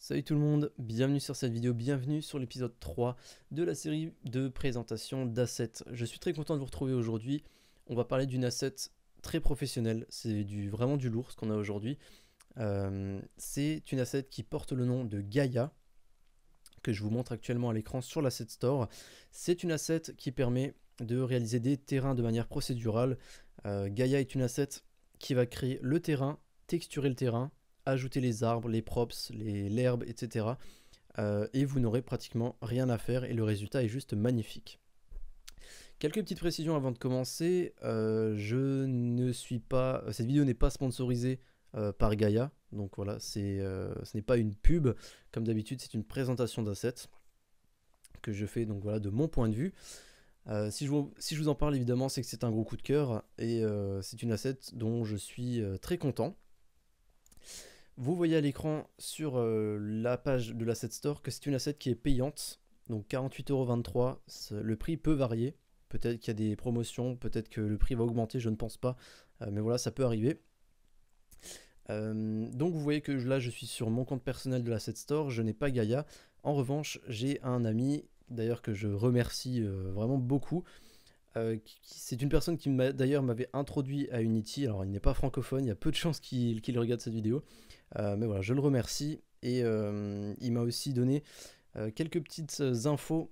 Salut tout le monde, bienvenue sur cette vidéo, bienvenue sur l'épisode 3 de la série de présentation d'assets. Je suis très content de vous retrouver aujourd'hui. On va parler d'une asset très professionnelle, c'est vraiment du lourd ce qu'on a aujourd'hui. C'est une asset qui porte le nom de Gaia, que je vous montre actuellement à l'écran sur l'asset store. C'est une asset qui permet de réaliser des terrains de manière procédurale. Gaia est une asset qui va créer le terrain, texturer le terrain, ajouter les arbres, les props, l'herbe, etc. Et vous n'aurez pratiquement rien à faire et le résultat est juste magnifique. Quelques petites précisions avant de commencer. Je ne suis pas, cette vidéo n'est pas sponsorisée par Gaia, donc voilà, ce n'est pas une pub. Comme d'habitude, c'est une présentation d'assets que je fais donc voilà de mon point de vue. Si je vous en parle évidemment, c'est que c'est un gros coup de cœur et c'est une asset dont je suis très content. Vous voyez à l'écran sur la page de l'asset store que c'est une asset qui est payante, donc 48,23 €. Le prix peut varier, peut-être qu'il y a des promotions, peut-être que le prix va augmenter, je ne pense pas, mais voilà, ça peut arriver. Donc vous voyez que là je suis sur mon compte personnel de l'asset store, je n'ai pas Gaia. En revanche, j'ai un ami, d'ailleurs que je remercie vraiment beaucoup. C'est une personne qui d'ailleurs m'avait introduit à Unity. Alors il n'est pas francophone, il y a peu de chances qu'il regarde cette vidéo. Mais voilà, je le remercie et il m'a aussi donné quelques petites infos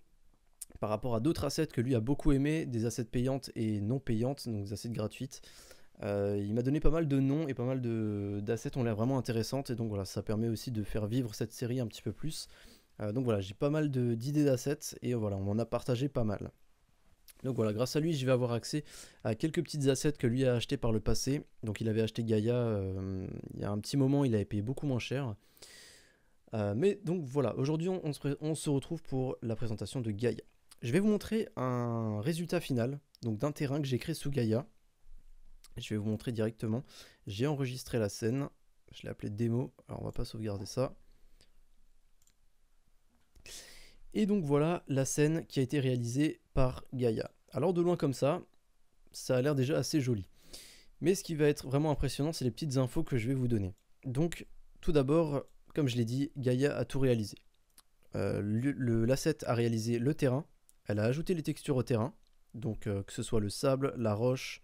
par rapport à d'autres assets que lui a beaucoup aimé, des assets payantes et non payantes, donc des assets gratuites. Il m'a donné pas mal de noms et pas mal d'assets ont l'air vraiment intéressantes et donc voilà, ça permet aussi de faire vivre cette série un petit peu plus. Donc voilà, j'ai pas mal d'idées d'assets et voilà, on en a partagé pas mal. Donc voilà, grâce à lui, je vais avoir accès à quelques petites assets que lui a acheté par le passé. Donc il avait acheté Gaia il y a un petit moment, il avait payé beaucoup moins cher. Mais donc voilà, aujourd'hui on se retrouve pour la présentation de Gaia. Je vais vous montrer un résultat final donc d'un terrain que j'ai créé sous Gaia. Je vais vous montrer directement. J'ai enregistré la scène, je l'ai appelé démo, alors on va pas sauvegarder ça. Et donc voilà la scène qui a été réalisée par Gaia. Alors de loin comme ça a l'air déjà assez joli. Mais ce qui va être vraiment impressionnant, c'est les petites infos que je vais vous donner. Donc, tout d'abord, comme je l'ai dit, Gaia a tout réalisé. L'asset a réalisé le terrain, elle a ajouté les textures au terrain, donc que ce soit le sable, la roche,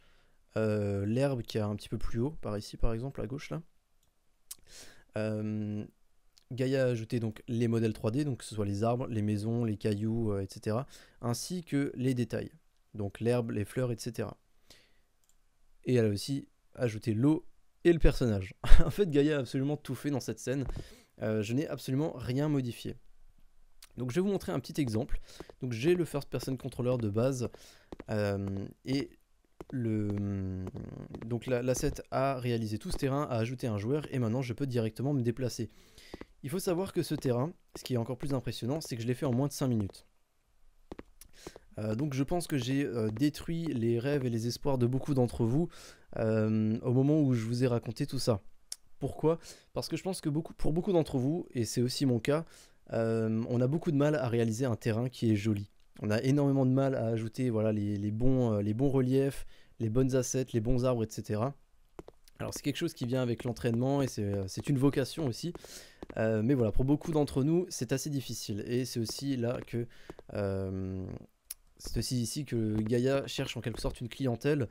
l'herbe qui est un petit peu plus haut, par ici par exemple, à gauche là. Gaia a ajouté donc les modèles 3D, donc que ce soit les arbres, les maisons, les cailloux, etc. Ainsi que les détails, donc l'herbe, les fleurs, etc. Et elle a aussi ajouté l'eau et le personnage. En fait, Gaia a absolument tout fait dans cette scène. Je n'ai absolument rien modifié. Donc je vais vous montrer un petit exemple. Donc j'ai le first person controller de base et donc l'asset a réalisé tout ce terrain, a ajouté un joueur et maintenant je peux directement me déplacer. Il faut savoir que ce terrain, ce qui est encore plus impressionnant, c'est que je l'ai fait en moins de 5 minutes. Donc je pense que j'ai détruit les rêves et les espoirs de beaucoup d'entre vous au moment où je vous ai raconté tout ça. Pourquoi? Parce que je pense que pour beaucoup d'entre vous, et c'est aussi mon cas, on a beaucoup de mal à réaliser un terrain qui est joli. On a énormément de mal à ajouter voilà, les bons reliefs, les bonnes assets, les bons arbres, etc. Alors c'est quelque chose qui vient avec l'entraînement et c'est une vocation aussi. Mais voilà, pour beaucoup d'entre nous, c'est assez difficile. Et c'est aussi là que... c'est aussi ici que Gaia cherche en quelque sorte une clientèle,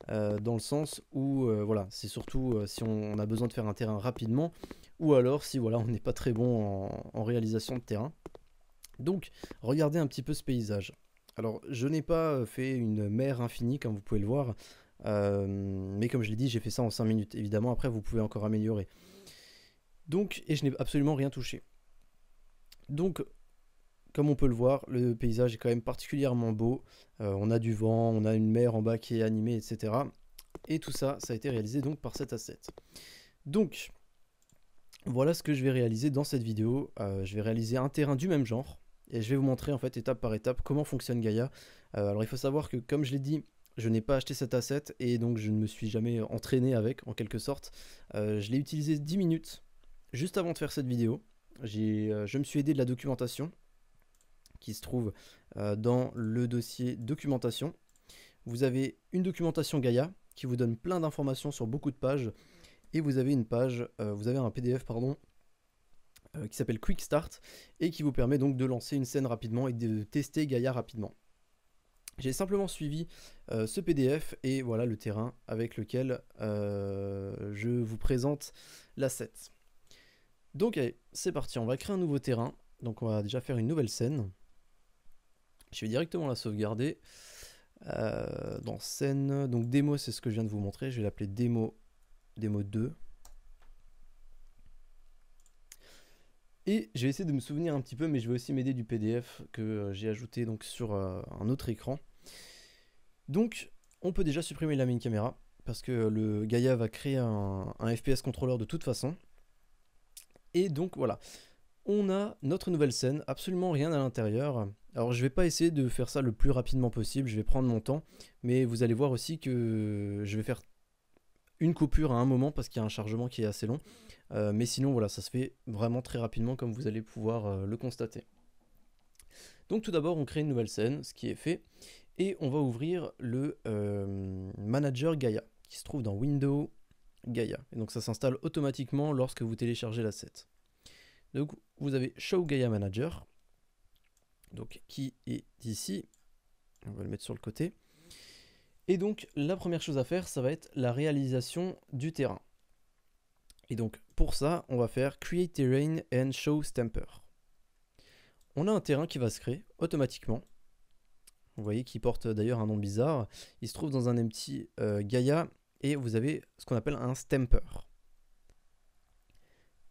dans le sens où voilà, c'est surtout si on a besoin de faire un terrain rapidement, ou alors si voilà, on n'est pas très bon en réalisation de terrain. Donc regardez un petit peu ce paysage. Alors je n'ai pas fait une mer infinie comme vous pouvez le voir, mais comme je l'ai dit, j'ai fait ça en 5 minutes. Évidemment après vous pouvez encore améliorer. Donc, et je n'ai absolument rien touché. Donc comme on peut le voir, le paysage est quand même particulièrement beau. On a du vent, on a une mer en bas qui est animée, etc. Et tout ça, ça a été réalisé donc par cet asset. Donc, voilà ce que je vais réaliser dans cette vidéo. Je vais réaliser un terrain du même genre. Et je vais vous montrer en fait étape par étape comment fonctionne Gaia. Alors il faut savoir que comme je l'ai dit, je n'ai pas acheté cet asset et donc je ne me suis jamais entraîné avec en quelque sorte. Je l'ai utilisé 10 minutes juste avant de faire cette vidéo. Je me suis aidé de la documentation qui se trouve dans le dossier documentation. Vous avez une documentation Gaia qui vous donne plein d'informations sur beaucoup de pages et vous avez une page, vous avez un PDF pardon, qui s'appelle Quick Start et qui vous permet donc de lancer une scène rapidement et de tester Gaia rapidement. J'ai simplement suivi ce PDF et voilà le terrain avec lequel je vous présente l'asset. Donc allez, c'est parti, on va créer un nouveau terrain. Donc on va déjà faire une nouvelle scène. Je vais directement la sauvegarder. Dans scène, donc démo, c'est ce que je viens de vous montrer. Je vais l'appeler démo 2. Et je vais essayer de me souvenir un petit peu, mais je vais aussi m'aider du PDF que j'ai ajouté donc sur un autre écran. Donc, on peut déjà supprimer la main caméra, parce que le Gaia va créer un FPS controller de toute façon. Et donc voilà, on a notre nouvelle scène, absolument rien à l'intérieur. Alors je vais pas essayer de faire ça le plus rapidement possible, je vais prendre mon temps, mais vous allez voir aussi que je vais faire une coupure à un moment parce qu'il y a un chargement qui est assez long. Mais sinon voilà, ça se fait vraiment très rapidement comme vous allez pouvoir le constater. Donc tout d'abord on crée une nouvelle scène, ce qui est fait, et on va ouvrir le manager Gaia qui se trouve dans Windows Gaia. Et donc ça s'installe automatiquement lorsque vous téléchargez l'asset. Donc vous avez Show Gaia Manager, donc qui est ici, on va le mettre sur le côté. Et donc la première chose à faire, ça va être la réalisation du terrain. Et donc pour ça, on va faire Create Terrain and Show Stamper. On a un terrain qui va se créer automatiquement. Vous voyez qu'il porte d'ailleurs un nom bizarre. Il se trouve dans un empty Gaia et vous avez ce qu'on appelle un stamper.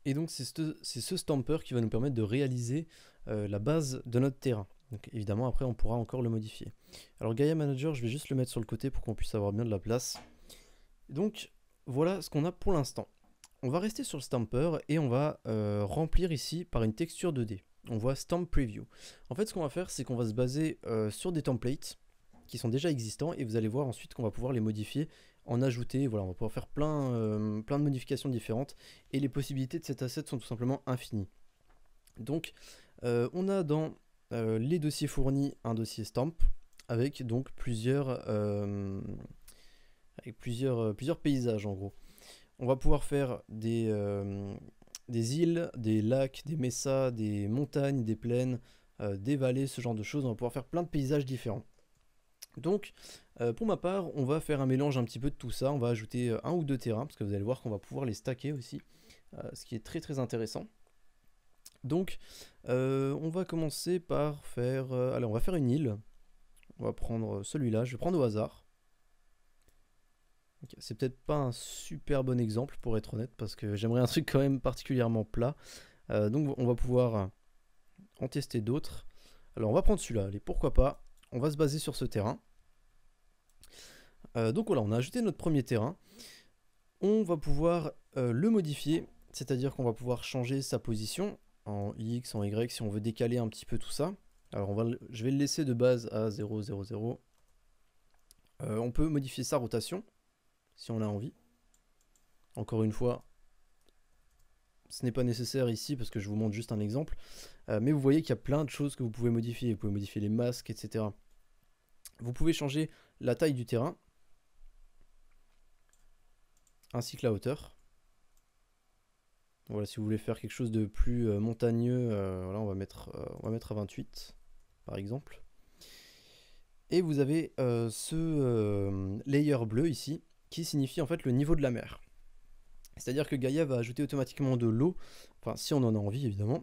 Et donc c'est ce stamper qui va nous permettre de réaliser la base de notre terrain. Donc évidemment après on pourra encore le modifier. Alors Gaia Manager, je vais juste le mettre sur le côté pour qu'on puisse avoir bien de la place. Donc voilà ce qu'on a pour l'instant. On va rester sur le stamper et on va remplir ici par une texture 2D. On voit Stamp Preview. En fait ce qu'on va faire c'est qu'on va se baser sur des templates qui sont déjà existants et vous allez voir ensuite qu'on va pouvoir les modifier, en ajouter, voilà, on va pouvoir faire plein de modifications différentes et les possibilités de cet asset sont tout simplement infinies. Donc on a dans les dossiers fournis un dossier stamp avec donc plusieurs paysages en gros. On va pouvoir faire des îles, des lacs, des messas, des montagnes, des plaines, des vallées, ce genre de choses. On va pouvoir faire plein de paysages différents. Donc pour ma part, on va faire un mélange un petit peu de tout ça. On va ajouter un ou deux terrains, parce que vous allez voir qu'on va pouvoir les stacker aussi, ce qui est très très intéressant. Donc on va commencer par faire... allez, on va faire une île. On va prendre celui-là, je vais prendre au hasard. Okay, c'est peut-être pas un super bon exemple pour être honnête, parce que j'aimerais un truc quand même particulièrement plat. Donc on va pouvoir en tester d'autres. Alors on va prendre celui-là, allez, pourquoi pas. On va se baser sur ce terrain. Donc voilà, on a ajouté notre premier terrain. On va pouvoir le modifier, c'est-à-dire qu'on va pouvoir changer sa position en X, en Y, si on veut décaler un petit peu tout ça. Alors je vais le laisser de base à 0, 0, 0. On peut modifier sa rotation, si on a envie. Encore une fois, ce n'est pas nécessaire ici, parce que je vous montre juste un exemple. Mais vous voyez qu'il y a plein de choses que vous pouvez modifier. Vous pouvez modifier les masques, etc. Vous pouvez changer la taille du terrain, ainsi que la hauteur. Voilà, si vous voulez faire quelque chose de plus montagneux, voilà, on va mettre à 28, par exemple. Et vous avez ce layer bleu ici, qui signifie en fait le niveau de la mer. C'est-à-dire que Gaia va ajouter automatiquement de l'eau, enfin si on en a envie évidemment,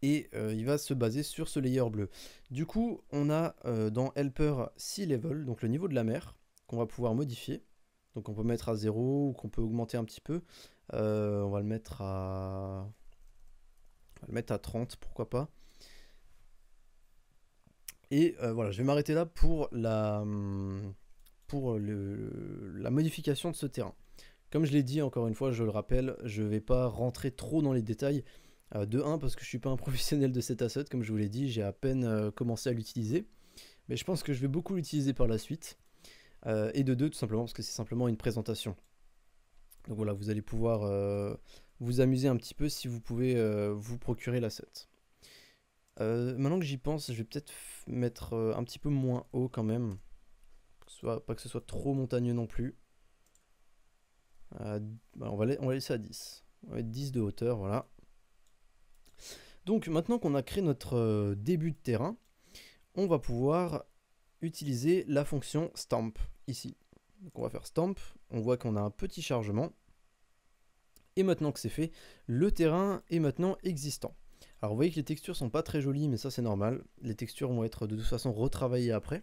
et il va se baser sur ce layer bleu. Du coup, on a dans Helper Sea Level, donc le niveau de la mer, qu'on va pouvoir modifier. Donc on peut mettre à 0 ou qu'on peut augmenter un petit peu. On va le mettre à 30, pourquoi pas. Et voilà, je vais m'arrêter là pour la modification de ce terrain. Comme je l'ai dit, encore une fois, je le rappelle, je ne vais pas rentrer trop dans les détails. De 1, parce que je ne suis pas un professionnel de cet asset, comme je vous l'ai dit, j'ai à peine commencé à l'utiliser. Mais je pense que je vais beaucoup l'utiliser par la suite. Et de 2, tout simplement, parce que c'est simplement une présentation. Donc voilà, vous allez pouvoir vous amuser un petit peu si vous pouvez vous procurer l'asset. Maintenant que j'y pense, je vais peut-être mettre un petit peu moins haut quand même. Pas que ce soit trop montagneux non plus. On va laisser à 10. On va mettre 10 de hauteur, voilà. Donc maintenant qu'on a créé notre début de terrain, on va pouvoir utiliser la fonction stamp ici. Donc on va faire stamp, on voit qu'on a un petit chargement. Et maintenant que c'est fait, le terrain est maintenant existant. Alors vous voyez que les textures sont pas très jolies, mais ça c'est normal. Les textures vont être de toute façon retravaillées après.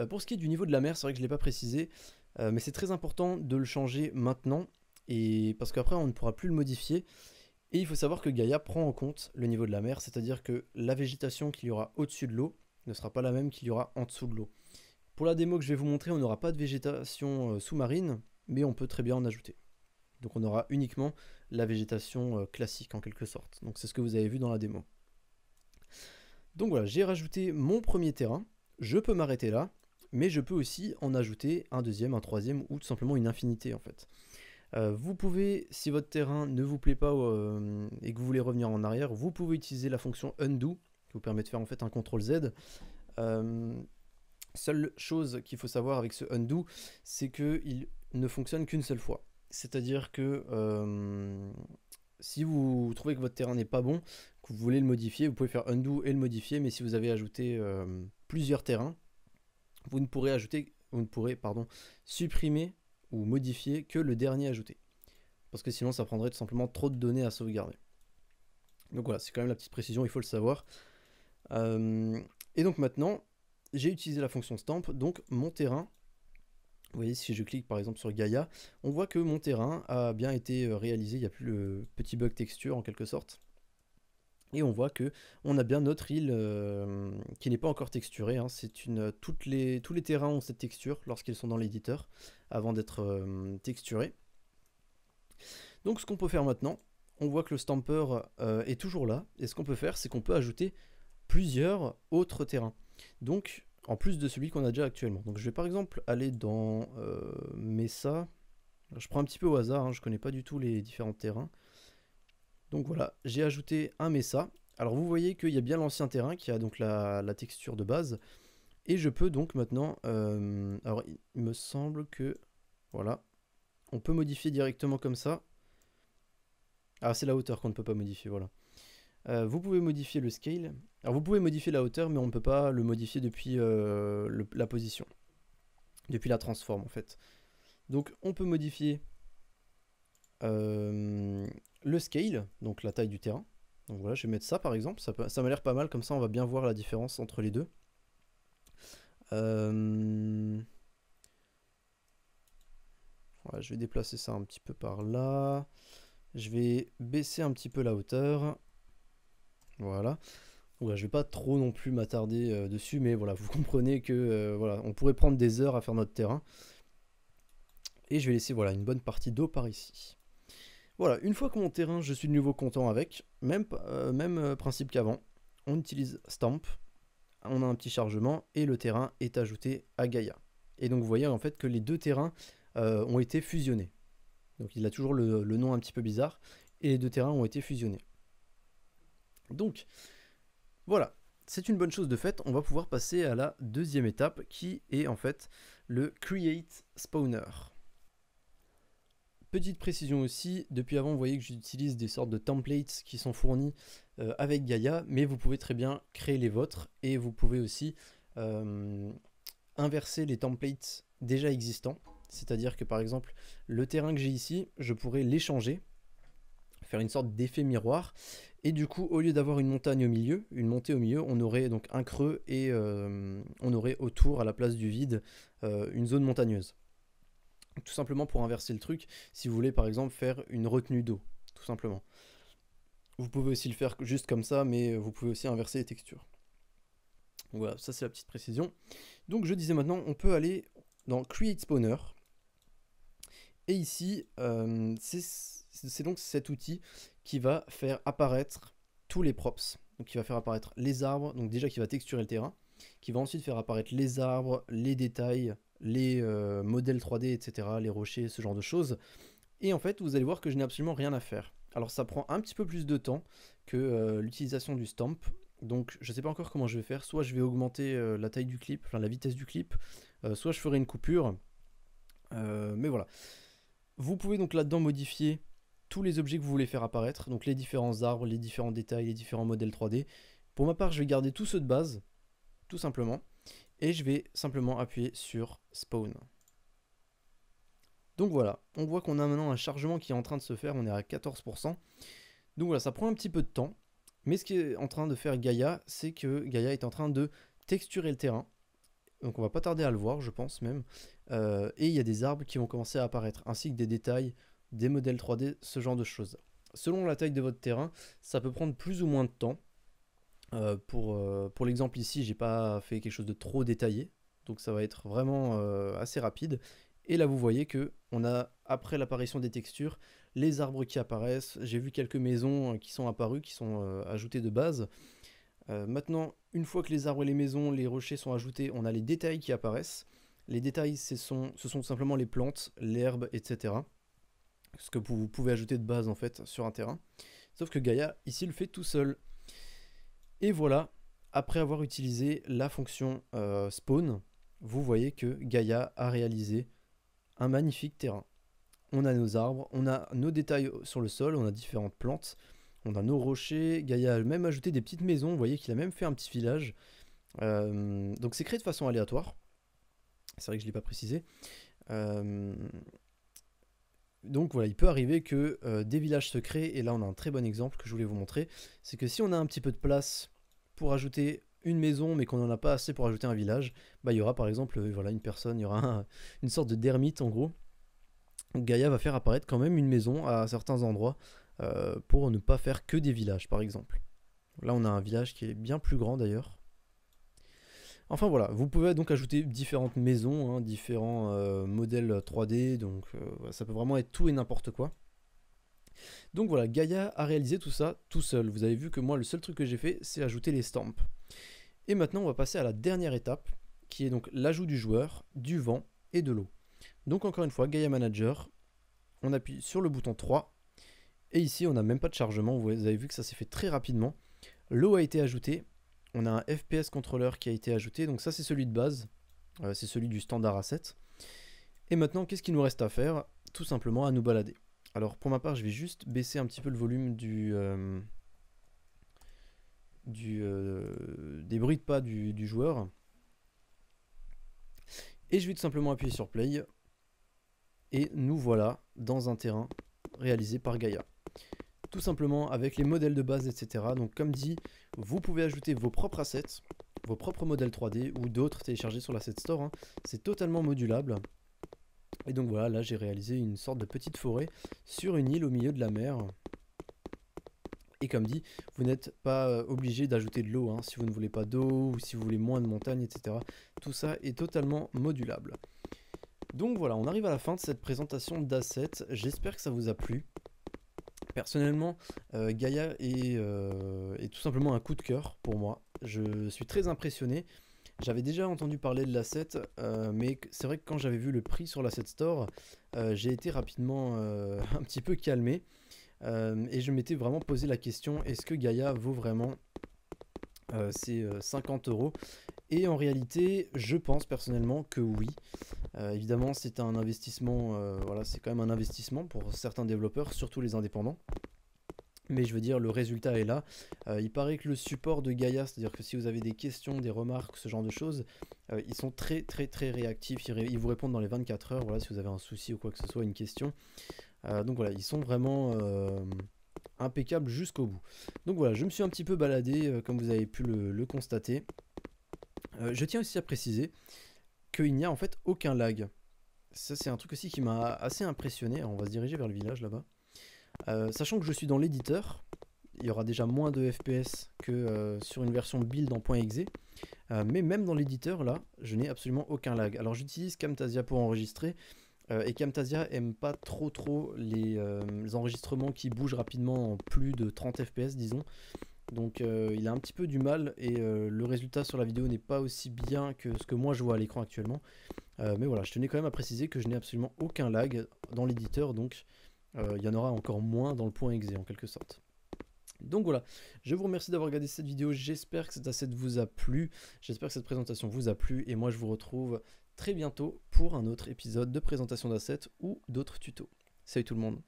Pour ce qui est du niveau de la mer, c'est vrai que je ne l'ai pas précisé, mais c'est très important de le changer maintenant, et parce qu'après on ne pourra plus le modifier. Et il faut savoir que Gaïa prend en compte le niveau de la mer, c'est-à-dire que la végétation qu'il y aura au-dessus de l'eau ne sera pas la même qu'il y aura en dessous de l'eau. Pour la démo que je vais vous montrer, on n'aura pas de végétation sous-marine, mais on peut très bien en ajouter. Donc on aura uniquement la végétation classique en quelque sorte. Donc c'est ce que vous avez vu dans la démo. Donc voilà, j'ai rajouté mon premier terrain. Je peux m'arrêter là, mais je peux aussi en ajouter un deuxième, un troisième ou tout simplement une infinité en fait. Vous pouvez, si votre terrain ne vous plaît pas et que vous voulez revenir en arrière, vous pouvez utiliser la fonction undo qui vous permet de faire en fait un CTRL Z. Seule chose qu'il faut savoir avec ce undo, c'est qu'il ne fonctionne qu'une seule fois. C'est-à-dire que si vous trouvez que votre terrain n'est pas bon, que vous voulez le modifier, vous pouvez faire undo et le modifier, mais si vous avez ajouté plusieurs terrains, vous ne pourrez supprimer ou modifier que le dernier ajouté. Parce que sinon ça prendrait tout simplement trop de données à sauvegarder. Donc voilà, c'est quand même la petite précision, il faut le savoir. Et donc maintenant, j'ai utilisé la fonction stamp, donc mon terrain, vous voyez si je clique par exemple sur Gaïa, on voit que mon terrain a bien été réalisé, il n'y a plus le petit bug texture en quelque sorte. Et on voit que on a bien notre île qui n'est pas encore texturée. Hein. Tous les terrains ont cette texture lorsqu'ils sont dans l'éditeur, avant d'être texturés. Donc ce qu'on peut faire maintenant, on voit que le stamper est toujours là. Et ce qu'on peut faire, c'est qu'on peut ajouter plusieurs autres terrains. Donc, en plus de celui qu'on a déjà actuellement. Donc je vais par exemple aller dans Mesa. Je prends un petit peu au hasard, hein, je ne connais pas du tout les différents terrains. Donc voilà, j'ai ajouté un Mesa. Alors vous voyez qu'il y a bien l'ancien terrain qui a donc la texture de base. Et je peux donc maintenant... alors il me semble que... Voilà. On peut modifier directement comme ça. Ah, c'est la hauteur qu'on ne peut pas modifier, voilà. Vous pouvez modifier le scale. Alors vous pouvez modifier la hauteur, mais on ne peut pas le modifier depuis la position. Depuis la transform en fait. Donc on peut modifier le scale, donc la taille du terrain. Donc voilà, je vais mettre ça par exemple, ça m'a l'air pas mal, comme ça on va bien voir la différence entre les deux. Voilà, je vais déplacer ça un petit peu par là. Je vais baisser un petit peu la hauteur. Voilà. Voilà, je vais pas trop non plus m'attarder dessus, mais voilà, vous comprenez que voilà, on pourrait prendre des heures à faire notre terrain. Et je vais laisser voilà, une bonne partie d'eau par ici. Voilà, une fois que mon terrain, je suis de nouveau content avec, même principe qu'avant, on utilise stamp, on a un petit chargement et le terrain est ajouté à Gaïa. Et donc vous voyez en fait que les deux terrains ont été fusionnés. Donc il a toujours le nom un petit peu bizarre, et les deux terrains ont été fusionnés. Donc voilà, c'est une bonne chose de fait, on va pouvoir passer à la deuxième étape qui est en fait le Create Spawner. Petite précision aussi, depuis avant vous voyez que j'utilise des sortes de templates qui sont fournis avec Gaïa, mais vous pouvez très bien créer les vôtres et vous pouvez aussi inverser les templates déjà existants. C'est-à-dire que par exemple, le terrain que j'ai ici, je pourrais l'échanger, faire une sorte d'effet miroir. Et du coup, au lieu d'avoir une montagne au milieu, une montée au milieu, on aurait donc un creux et on aurait autour, à la place du vide, une zone montagneuse. Tout simplement pour inverser le truc, si vous voulez par exemple faire une retenue d'eau, tout simplement. Vous pouvez aussi le faire juste comme ça, mais vous pouvez aussi inverser les textures. Voilà, ça c'est la petite précision. Donc je disais maintenant, on peut aller dans Create Spawner. Et ici, c'est donc cet outil qui va faire apparaître tous les props. Donc qui va faire apparaître les arbres, donc déjà qui va texturer le terrain, qui va ensuite faire apparaître les arbres, les détails, les modèles 3D, etc., les rochers, ce genre de choses. Et en fait, vous allez voir que je n'ai absolument rien à faire. Alors ça prend un petit peu plus de temps que l'utilisation du stamp. Donc je ne sais pas encore comment je vais faire. Soit je vais augmenter la taille du clip, enfin la vitesse du clip, soit je ferai une coupure. Mais voilà. Vous pouvez donc là-dedans modifier tous les objets que vous voulez faire apparaître, donc les différents arbres, les différents détails, les différents modèles 3D. Pour ma part, je vais garder tous ceux de base, tout simplement, et je vais simplement appuyer sur Spawn. Donc voilà, on voit qu'on a maintenant un chargement qui est en train de se faire, on est à 14%. Donc voilà, ça prend un petit peu de temps, mais ce qui est en train de faire Gaïa, c'est que Gaïa est en train de texturer le terrain. Donc on va pas tarder à le voir, je pense même. Et il y a des arbres qui vont commencer à apparaître, ainsi que des détails, des modèles 3D, ce genre de choses. Selon la taille de votre terrain, ça peut prendre plus ou moins de temps. Pour l'exemple ici, j'ai pas fait quelque chose de trop détaillé, donc ça va être vraiment assez rapide. Et là vous voyez que on a, après l'apparition des textures, les arbres qui apparaissent. J'ai vu quelques maisons qui sont apparues, qui sont ajoutées de base. Maintenant, une fois que les arbres et les maisons, les rochers sont ajoutés, on a les détails qui apparaissent. Les détails, ce sont simplement les plantes, l'herbe, etc. Ce que vous pouvez ajouter de base en fait sur un terrain. Sauf que Gaïa ici le fait tout seul. Et voilà, après avoir utilisé la fonction spawn, vous voyez que Gaïa a réalisé un magnifique terrain. On a nos arbres, on a nos détails sur le sol, on a différentes plantes, on a nos rochers. Gaïa a même ajouté des petites maisons, vous voyez qu'il a même fait un petit village. Donc c'est créé de façon aléatoire. C'est vrai que je ne l'ai pas précisé. Donc voilà, il peut arriver que des villages se créent, et là on a un très bon exemple que je voulais vous montrer. C'est que si on a un petit peu de place pour ajouter une maison, mais qu'on n'en a pas assez pour ajouter un village, bah, il y aura par exemple voilà, une personne, il y aura une sorte de dermite en gros. Gaïa va faire apparaître quand même une maison à certains endroits pour ne pas faire que des villages par exemple. Là on a un village qui est bien plus grand d'ailleurs. Enfin voilà, vous pouvez donc ajouter différentes maisons, hein, différents modèles 3D, donc ça peut vraiment être tout et n'importe quoi. Donc voilà, Gaïa a réalisé tout ça tout seul. Vous avez vu que moi le seul truc que j'ai fait c'est ajouter les stamps. Et maintenant on va passer à la dernière étape, qui est donc l'ajout du joueur, du vent et de l'eau. Donc encore une fois, Gaïa Manager, on appuie sur le bouton 3, et ici on n'a même pas de chargement, vous avez vu que ça s'est fait très rapidement. L'eau a été ajoutée, on a un FPS contrôleur qui a été ajouté, donc ça c'est celui de base, c'est celui du standard asset. Et maintenant qu'est-ce qu'il nous reste à faire? Tout simplement à nous balader. Alors pour ma part je vais juste baisser un petit peu le volume des bruits de pas du joueur. Et je vais tout simplement appuyer sur play. Et nous voilà dans un terrain réalisé par Gaïa. Tout simplement avec les modèles de base, etc. Donc comme dit, vous pouvez ajouter vos propres assets, vos propres modèles 3D ou d'autres téléchargés sur l'asset store. Hein. C'est totalement modulable. Et donc voilà, là j'ai réalisé une sorte de petite forêt sur une île au milieu de la mer. Et comme dit, vous n'êtes pas obligé d'ajouter de l'eau, hein, si vous ne voulez pas d'eau ou si vous voulez moins de montagnes, etc. Tout ça est totalement modulable. Donc voilà, on arrive à la fin de cette présentation d'assets. J'espère que ça vous a plu. Personnellement, Gaïa est tout simplement un coup de cœur pour moi. Je suis très impressionné. J'avais déjà entendu parler de l'asset, mais c'est vrai que quand j'avais vu le prix sur l'asset store, j'ai été rapidement un petit peu calmé. Et je m'étais vraiment posé la question, est-ce que Gaïa vaut vraiment ces 50 €? Et en réalité, je pense personnellement que oui. Évidemment, c'est un investissement, voilà, c'est quand même un investissement pour certains développeurs, surtout les indépendants. Mais je veux dire, le résultat est là. Il paraît que le support de Gaïa, c'est-à-dire que si vous avez des questions, des remarques, ce genre de choses, ils sont très réactifs. Ils vous répondent dans les 24 heures, voilà, si vous avez un souci ou quoi que ce soit, une question. Donc voilà, ils sont vraiment impeccables jusqu'au bout. Donc voilà, je me suis un petit peu baladé, comme vous avez pu le constater. Je tiens aussi à préciser qu'il n'y a en fait aucun lag. Ça c'est un truc aussi qui m'a assez impressionné. Alors, on va se diriger vers le village là-bas. Sachant que je suis dans l'éditeur, il y aura déjà moins de FPS que sur une version build en .exe. Mais même dans l'éditeur là, je n'ai absolument aucun lag. Alors j'utilise Camtasia pour enregistrer. Et Camtasia aime pas trop les enregistrements qui bougent rapidement en plus de 30 fps disons. Donc il a un petit peu du mal et le résultat sur la vidéo n'est pas aussi bien que ce que moi je vois à l'écran actuellement. Mais voilà, je tenais quand même à préciser que je n'ai absolument aucun lag dans l'éditeur, donc il y en aura encore moins dans le .exe en quelque sorte. Donc voilà, je vous remercie d'avoir regardé cette vidéo, j'espère que cet asset vous a plu, j'espère que cette présentation vous a plu, et moi je vous retrouve très bientôt pour un autre épisode de présentation d'assets ou d'autres tutos. Salut tout le monde.